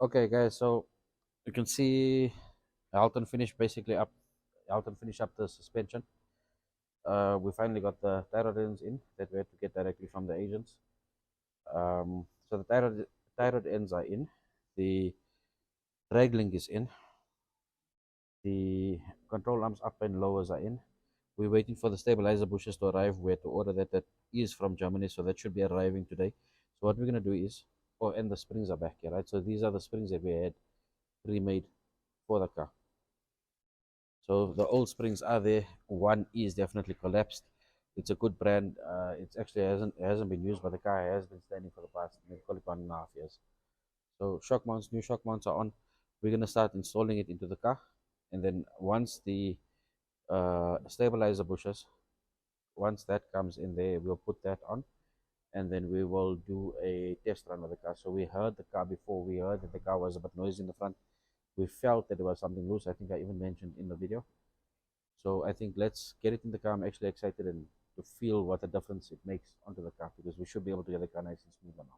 Okay, guys, so you can see Alton finished basically up. Alton finished up the suspension. We finally got the thyroid ends in that we had to get directly from the agents. So the thyroid ends are in. The drag link is in. The control arms up and lowers are in. We're waiting for the stabilizer bushes to arrive. We had to order that. That is from Germany, so that should be arriving today. So what we're gonna do is, and the springs are back here, right? So these are the springs that we had remade for the car. So the old springs are there. One is definitely collapsed. It's a good brand. It's actually hasn't been used, but the car has been standing for the past maybe call it 1.5 years. So shock mounts, new shock mounts are on. We're gonna start installing it into the car, and then once the stabilizer bushes, once that comes in there, we'll put that on, and then we will do a test run of the car. So we heard the car before. We heard that the car was a bit noisy in the front. We felt that there was something loose. I think I even mentioned in the video. So I think let's get it in the car. I'm actually excited and to feel what the difference it makes onto the car, because we should be able to get the car nice and smooth now.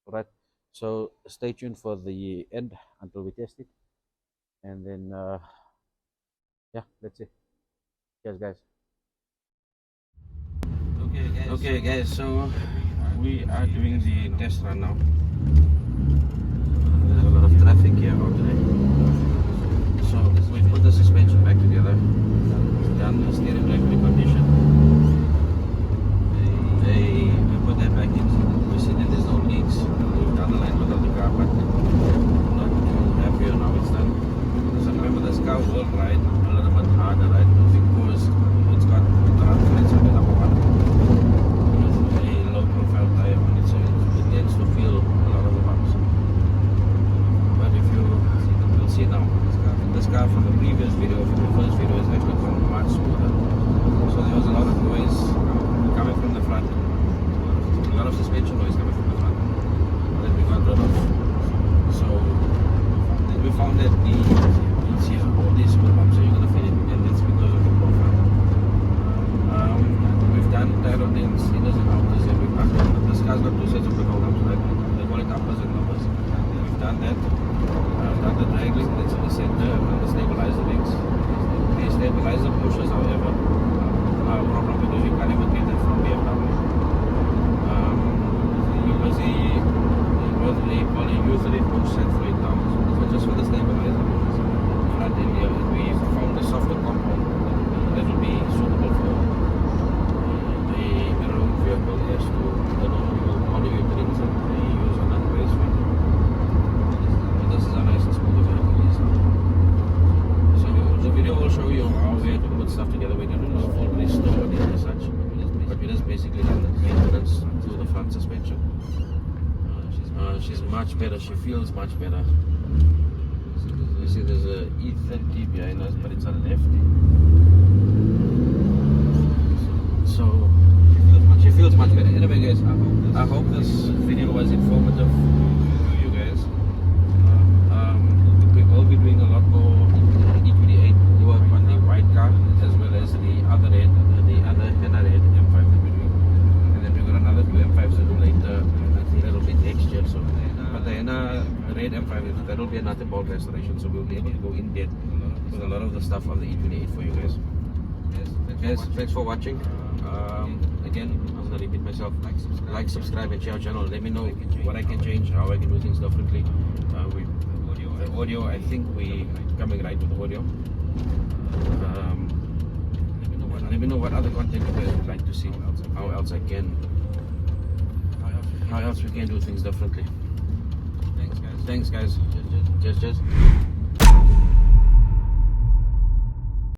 All right. So stay tuned for the end until we test it, and then yeah, let's see. Cheers, guys. Okay, guys. So we are doing the test run now. There's a lot of traffic here out today. So we put the suspension back together. Done the steering rack recondition. We put that back in. We see that there's no leaks. We've done the line without the car, but not too happy on how it's done. So remember, this car will ride a little bit harder, right? Because it's got ground fence on the number one with a low profile tire on it, so it tends to feel a lot of the bumps. But if you'll see now, this car from the previous video, from the first video, is actually gone much smoother. So there was a lot of noise coming from the front, a lot of suspension noise coming from the front that we got rid of. So we found that all these small bumps, so you're going to feel it, and that's because of the profile. We've done thyroid ends, inners and outers, and we've done that. This car's got two sets of control arms, right? They call it uppers and lowers. We've done that. I've done the drag link that's in the center and the stabilizer links. The stabilizer bushes, however, are a problem because you can't even get that from BMW. Because the poly usually push set for 8 pounds. So just for the stabilizer bushes, front end here, we found a softer compound that will be suitable for the road vehicle as to the normal poly rings that they use on that raceway. This is a nice and smooth vehicle. So the video will show you how we had to put stuff together. We didn't do a full restore as such, but we just basically done the maintenance to the front suspension. She's much better. She feels much better. You see there's a E30 behind us, but it's a lefty. So she feels much better. Anyway, guys, I hope this video was informative to you guys. We will be doing a lot more E28 work on the white car, as well as the other red M5 that we're doing. And then we've got another two M5s to do later. I think that'll be next year. So, but the red M5, that'll be another bolt restoration. So we'll be able to go in depth with a lot of the stuff on the E28 for you guys. Guys, thanks for watching. Again, I'm gonna repeat myself. Like, subscribe, and share our channel. Let me know what I can change, how I can do things differently. The audio, I think we coming right with the audio. Let me know what other content you guys would like to see. How else we can do things differently. Thanks, guys. Cheers.